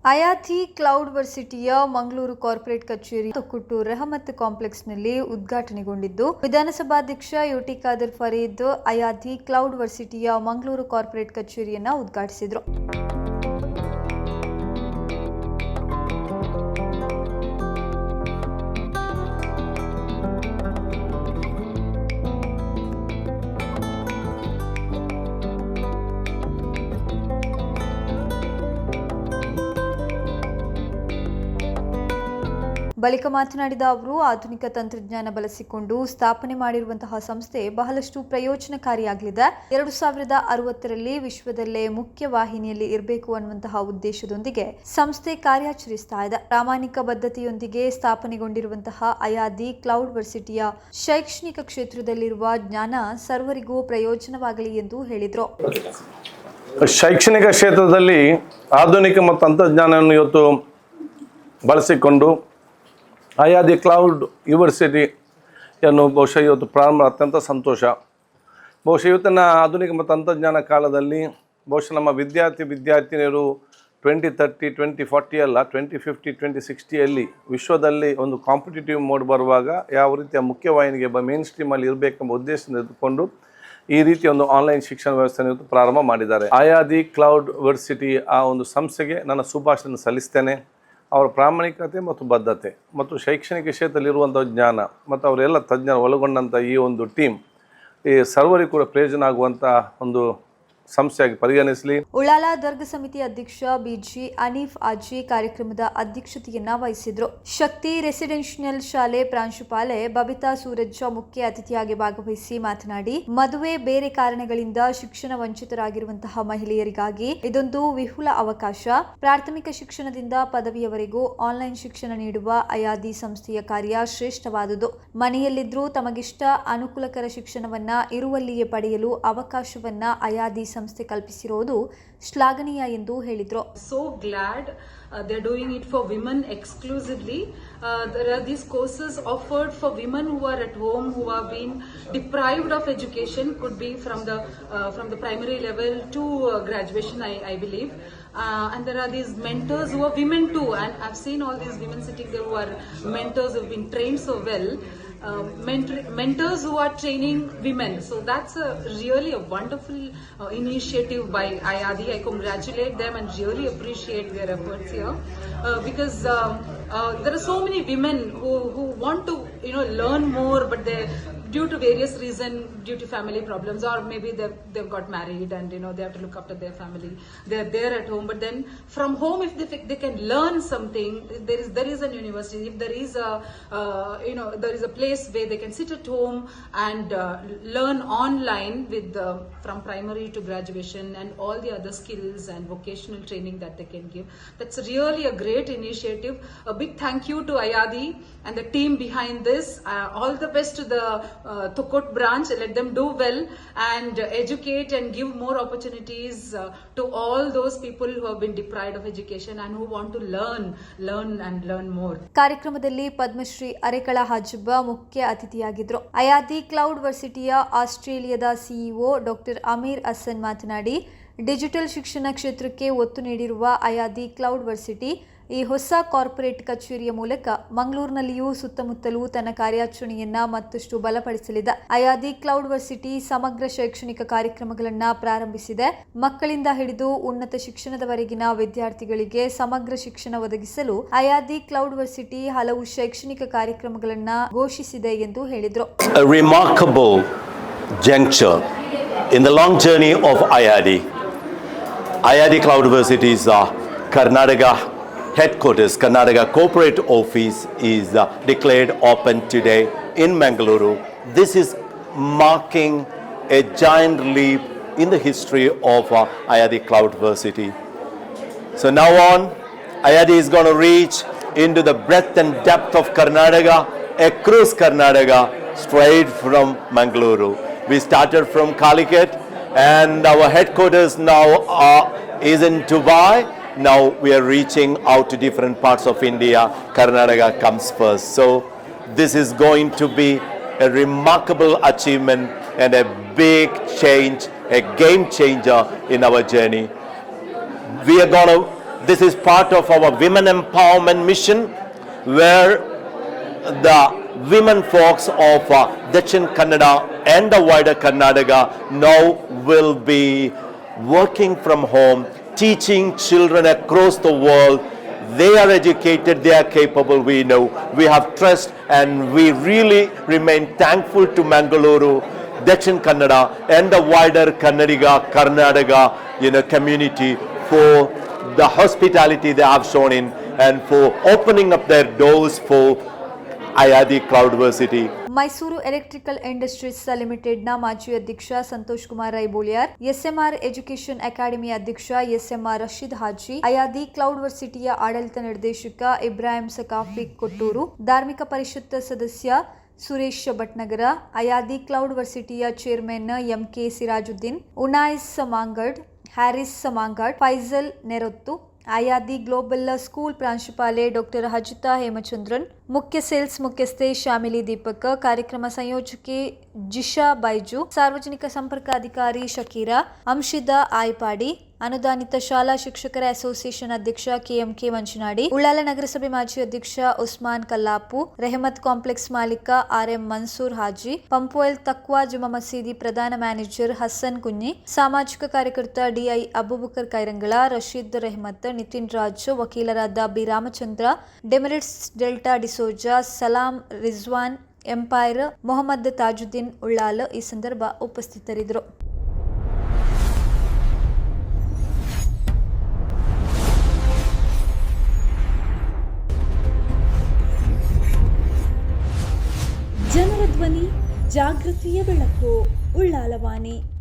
ಅಯಾಥಿ ಕ್ಲೌಡ್ ವರ್ಸಿಟಿಯ ಮಂಗಳೂರು ಕಾರ್ಪೊರೇಟ್ ಕಚೇರಿ ತೊಕ್ಕುಟ್ಟು ರೆಹಮತ್ ಕಾಂಪ್ಲೆಕ್ಸ್ನಲ್ಲಿ ಉದ್ಘಾಟನೆಗೊಂಡಿದ್ದು ವಿಧಾನಸಭಾಧ್ಯಕ್ಷ ಯುಟಿ ಖಾದರ್ ಫರೀದ್ ಅಯಾಥಿ ಕ್ಲೌಡ್ ವರ್ಸಿಟಿಯ ಮಂಗಳೂರು ಕಾರ್ಪೊರೇಟ್ ಕಚೇರಿಯನ್ನು ಉದ್ಘಾಟಿಸಿದರು. ಬಳಿಕ ಮಾತನಾಡಿದ ಅವರು, ಆಧುನಿಕ ತಂತ್ರಜ್ಞಾನ ಬಳಸಿಕೊಂಡು ಸ್ಥಾಪನೆ ಮಾಡಿರುವಂತಹ ಸಂಸ್ಥೆ ಬಹಳಷ್ಟು ಪ್ರಯೋಜನಕಾರಿಯಾಗಲಿದೆ. 2060ರಲ್ಲಿ ವಿಶ್ವದಲ್ಲೇ ಮುಖ್ಯ ವಾಹಿನಿಯಲ್ಲಿ ಇರಬೇಕು ಅನ್ನುವಂತಹ ಉದ್ದೇಶದೊಂದಿಗೆ ಸಂಸ್ಥೆ ಕಾರ್ಯಾಚರಿಸ್ತಾ ಇದೆ. ಪ್ರಾಮಾಣಿಕ ಬದ್ಧತೆಯೊಂದಿಗೆ ಸ್ಥಾಪನೆಗೊಂಡಿರುವಂತಹ ಅಯಾದಿ ಕ್ಲೌಡ್ ವರ್ಸಿಟಿಯ ಶೈಕ್ಷಣಿಕ ಕ್ಷೇತ್ರದಲ್ಲಿರುವ ಜ್ಞಾನ ಸರ್ವರಿಗೂ ಪ್ರಯೋಜನವಾಗಲಿ ಎಂದು ಹೇಳಿದರು. ಶೈಕ್ಷಣಿಕ ಕ್ಷೇತ್ರದಲ್ಲಿ ಆಧುನಿಕ ಮತ್ತು ತಂತ್ರಜ್ಞಾನವನ್ನು ಇವತ್ತು ಬಳಸಿಕೊಂಡು ಅಯಾದಿ ಕ್ಲೌಡ್ ಯೂನಿವರ್ಸಿಟಿಯನ್ನು ಬಹುಶಃ ಇವತ್ತು ಪ್ರಾರಂಭ ಅತ್ಯಂತ ಸಂತೋಷ. ಬಹುಶಃ ಇವತ್ತಿನ ಆಧುನಿಕ ಮತ್ತು ತಂತ್ರಜ್ಞಾನ ಕಾಲದಲ್ಲಿ ಬಹುಶಃ ನಮ್ಮ ವಿದ್ಯಾರ್ಥಿನಿಯರು 2030, 2040 ಅಲ್ಲ 2050, 2060ಯಲ್ಲಿ ವಿಶ್ವದಲ್ಲಿ ಒಂದು ಕಾಂಪಿಟೇಟಿವ್ ಮೋಡ್ ಬರುವಾಗ ಯಾವ ರೀತಿಯ ಮುಖ್ಯವಾಹಿನಿಗೆ ಮೇನ್ ಸ್ಟ್ರೀಮಲ್ಲಿ ಇರಬೇಕೆಂಬ ಉದ್ದೇಶದಿಂದ ಇದ್ದುಕೊಂಡು ಈ ರೀತಿಯ ಒಂದು ಆನ್ಲೈನ್ ಶಿಕ್ಷಣ ವ್ಯವಸ್ಥೆಯನ್ನು ಇವತ್ತು ಪ್ರಾರಂಭ ಮಾಡಿದ್ದಾರೆ. ಅಯಾದಿ ಕ್ಲೌಡ್ ಯೂನಿವರ್ಸಿಟಿ ಆ ಒಂದು ಸಂಸ್ಥೆಗೆ ನನ್ನ ಶುಭಾಶಯ ಸಲ್ಲಿಸ್ತೇನೆ. ಅವರ ಪ್ರಾಮಾಣಿಕತೆ ಮತ್ತು ಬದ್ಧತೆ ಮತ್ತು ಶೈಕ್ಷಣಿಕ ಕ್ಷೇತ್ರದಲ್ಲಿರುವಂಥ ಜ್ಞಾನ ಮತ್ತು ಅವರೆಲ್ಲ ತಜ್ಞರು ಒಳಗೊಂಡಂಥ ಈ ಒಂದು ಟೀಮ್ ಈ ಸರ್ವರಿಗೂ ಕೂಡ ಪ್ರಯೋಜನ ಆಗುವಂಥ ಒಂದು ಸಂಸ್ಥೆಯಾಗಿ ಪರಿಗಣಿಸಲಿ. ಉಳ್ಳಾಲ ದರ್ಗ ಸಮಿತಿ ಅಧ್ಯಕ್ಷ ಬಿಜಿ ಅನೀಫ್ ಆಜಿ ಕಾರ್ಯಕ್ರಮದ ಅಧ್ಯಕ್ಷತೆಯನ್ನ ವಹಿಸಿದ್ರು. ಶಕ್ತಿ ರೆಸಿಡೆನ್ಷಿಯಲ್ ಶಾಲೆ ಪ್ರಾಂಶುಪಾಲೆ ಬಬಿತಾ ಸೂರಜ್ ಮುಖ್ಯ ಅತಿಥಿಯಾಗಿ ಭಾಗವಹಿಸಿ ಮಾತನಾಡಿ, ಮದುವೆ ಬೇರೆ ಕಾರಣಗಳಿಂದ ಶಿಕ್ಷಣ ವಂಚಿತರಾಗಿರುವಂತಹ ಮಹಿಳೆಯರಿಗಾಗಿ ಇದೊಂದು ವಿಪುಲ ಅವಕಾಶ. ಪ್ರಾಥಮಿಕ ಶಿಕ್ಷಣದಿಂದ ಪದವಿಯವರೆಗೂ ಆನ್ಲೈನ್ ಶಿಕ್ಷಣ ನೀಡುವ ಅಯಾದಿ ಸಂಸ್ಥೆಯ ಕಾರ್ಯ ಶ್ರೇಷ್ಠವಾದುದು. ಮನೆಯಲ್ಲಿದ್ದರೂ ತಮಗಿಷ್ಟ ಅನುಕೂಲಕರ ಶಿಕ್ಷಣವನ್ನ ಇರುವಲ್ಲಿಯೇ ಪಡೆಯಲು ಅವಕಾಶವನ್ನ ಅಯಾದಿ ಸಂಸ್ಥೆ ಕಲ್ಪಿಸಿರುವುದು ಶ್ಲಾಘನೀಯ ಎಂದು ಹೇಳಿದರು. So glad they're doing it for women exclusively. There are these courses offered for women who are at home, who have been deprived of education, could be from the primary level to graduation, I believe. And there are these mentors who are women too, and I've seen all these women sitting there who are mentors who have been trained so well. Mentors who are training women, so that's really a wonderful initiative by Ayadi. I congratulate them and really appreciate their efforts here, because there are so many women who want to learn more, but they due to various reasons, due to family problems, or maybe they've got married and they have to look after their family. They're there at home, but then from home, if they can learn something, there is an university. If there is there is a place where they can sit at home and learn online with from primary to graduation and all the other skills and vocational training that they can give. That's really a great initiative. A big thank you to Ayadi and the team behind this. All the best to the Thukut branch. Let them do well and educate and give more opportunities to all those people who have been deprived of education and who want to learn more. ಕಾರ್ಯಕ್ರಮದಲ್ಲಿ ಪದ್ಮಶ್ರೀ ಅರೆಕಳ ಹಾಜಬ್ಬ ಮುಖ್ಯ ಅತಿಥಿಯಾಗಿದ್ದರು. ಅಯಾದಿ cloud ವರ್ಸಿಟಿಯ ಆಸ್ಟ್ರೇಲಿಯಾದ CEO doctor Amir Hasan ಮಾತನಾಡಿ, digital ಶಿಕ್ಷಣ ಕ್ಷೇತ್ರಕ್ಕೆ ಒತ್ತು ನೀಡಿರುವ ಅಯಾದಿ cloud ವರ್ಸಿಟಿ ಈ ಹೊಸ ಕಾರ್ಪೊರೇಟ್ ಕಚೇರಿಯ ಮೂಲಕ ಮಂಗಳೂರಿನಲ್ಲಿಯೂ ಸುತ್ತಮುತ್ತಲೂ ತನ್ನ ಕಾರ್ಯಾಚರಣೆಯನ್ನ ಮತ್ತಷ್ಟು ಬಲಪಡಿಸಲಿದೆ. ಅಯಾದಿ ಕ್ಲೌಡ್ ವರ್ಸಿಟಿ ಸಮಗ್ರ ಶೈಕ್ಷಣಿಕ ಕಾರ್ಯಕ್ರಮಗಳನ್ನು ಪ್ರಾರಂಭಿಸಿದೆ. ಮಕ್ಕಳಿಂದ ಹಿಡಿದು ಉನ್ನತ ಶಿಕ್ಷಣದವರೆಗಿನ ವಿದ್ಯಾರ್ಥಿಗಳಿಗೆ ಸಮಗ್ರ ಶಿಕ್ಷಣ ಒದಗಿಸಲು ಅಯಾದಿ ಕ್ಲೌಡ್ ವರ್ಸಿಟಿ ಹಲವು ಶೈಕ್ಷಣಿಕ ಕಾರ್ಯಕ್ರಮಗಳನ್ನು ಘೋಷಿಸಿದೆ ಎಂದು ಹೇಳಿದರು. A remarkable juncture in the long journey of Ayadi. Ayadi Cloud University's Karnataka headquarters, Karnataka corporate office is declared open today in Mangaluru. This is marking a giant leap in the history of Ayadi Cloud University. So now on, Ayadi is going to reach into the breadth and depth of Karnataka, across Karnataka, straight from Mangaluru. We started from Calicut and our headquarters now is in Dubai. Now we are reaching out to different parts of India. Karnataka comes first. So this is going to be a remarkable achievement and a big change, a game changer in our journey. We are going to This is part of our women empowerment mission, where the women folks of Dakshin Kannada and the wider Karnataka now will be working from home, teaching children across the world. They are educated, they are capable, we know. We have trust, and we really remain thankful to Mangaluru, Dakshin Kannada and the wider Kannadiga, Karnataka, community for the hospitality they have shown in and for opening up their doors for IIT Cloudversity. Mysuru electrical industries ಲಿಮಿಟೆಡ್ನ ಮಾಜಿ ಅಧ್ಯಕ್ಷ Santosh Kumar ರೈಬೋಲಿಯಾರ್, ಎಸ್ಎಂಆರ್ education academy ಅಧ್ಯಕ್ಷ ಎಸ್ಎಂಆರ್ ರಶೀದ್ ಹಾಜಿ, ಅಯಾದಿ ಕ್ಲೌಡ್ವರ್ಸಿಟಿಯ ಆಡಳಿತ ನಿರ್ದೇಶಕ ಇಬ್ರಾಹಿಂ ಸಕಾಫಿ ಕೊಟ್ಟೂರು, ಧಾರ್ಮಿಕ ಪರಿಷತ್ ಸದಸ್ಯ ಸುರೇಶ್ ಭಟ್ನಗರ, ಅಯಾದಿ ಕ್ಲೌಡ್ವರ್ಸಿಟಿಯ chairman MK Sirajuddin, Unais Mangad, Haris Mangad, Faizal Nerothu, Ayadi global school ಪ್ರಾಂಶುಪಾಲೆ ಡಾಕ್ಟರ್ ಹಜಿತಾ ಹೇಮಚಂದ್ರನ್, ಮುಖ್ಯ ಸೇಲ್ಸ್ ಮುಖ್ಯಸ್ಥೆ ಶಾಮಿಲಿ ದೀಪಕ್, ಕಾರ್ಯಕ್ರಮ ಸಂಯೋಜಕಿ ಜಿಶಾ ಬೈಜು, ಸಾರ್ವಜನಿಕ ಸಂಪರ್ಕ ಅಧಿಕಾರಿ ಶಕೀರಾ, ಅಂಶಿದಾ ಆಯ್ಪಾಡಿ, ಅನುದಾನಿತ ಶಾಲಾ ಶಿಕ್ಷಕರ ಅಸೋಸಿಯೇಷನ್ ಅಧ್ಯಕ್ಷ ಕೆಎಂಕೆ ಮಂಚನಾಡಿ, ಉಳ್ಳಾಲ ನಗರಸಭೆ ಮಾಜಿ ಅಧ್ಯಕ್ಷ ಉಸ್ಮಾನ್ ಕಲ್ಲಾಪು, ರೆಹಮತ್ ಕಾಂಪ್ಲೆಕ್ಸ್ ಮಾಲೀಕ ಆರ್ಎಂ ಮನ್ಸೂರ್ ಹಾಜಿ, ಪಂಪೋಯಲ್ ತಕ್ವಾ ಜುಮಾ ಮಸೀದಿ ಪ್ರಧಾನ ಮ್ಯಾನೇಜರ್ ಹಸನ್ ಕುഞ്ഞി, ಸಾಮಾಜಿಕ ಕಾರ್ಯಕರ್ತ ಡಿಐ ಅಬೂಬಕರ್ ಕೈರಂಗಳ, ರಶೀದ್ ರೆಹಮತ್, ನಿತಿನ್ ರಾಜ್, ವಕೀಲರಾದ ಬಿ ರಾಮಚಂದ್ರ, ಡೆಮೆರಿಟ್ಸ್ ಡೆಲ್ಟಾ ಡಿಸೋಜಾ, ಸಲಾಂ ರಿಜ್ವಾನ್, ಎಂಪೈರ್, ಮೊಹಮ್ಮದ್ ತಾಜುದ್ದೀನ್ ಉಳ್ಳಾಲ್ ಈ ಸಂದರ್ಭ ಉಪಸ್ಥಿತರಿದ್ದರು. ಜನರ ಧ್ವನಿ, ಜಾಗೃತಿಯ ಬೆಳಕು, ಉಳ್ಳಾಲವಾಣಿ.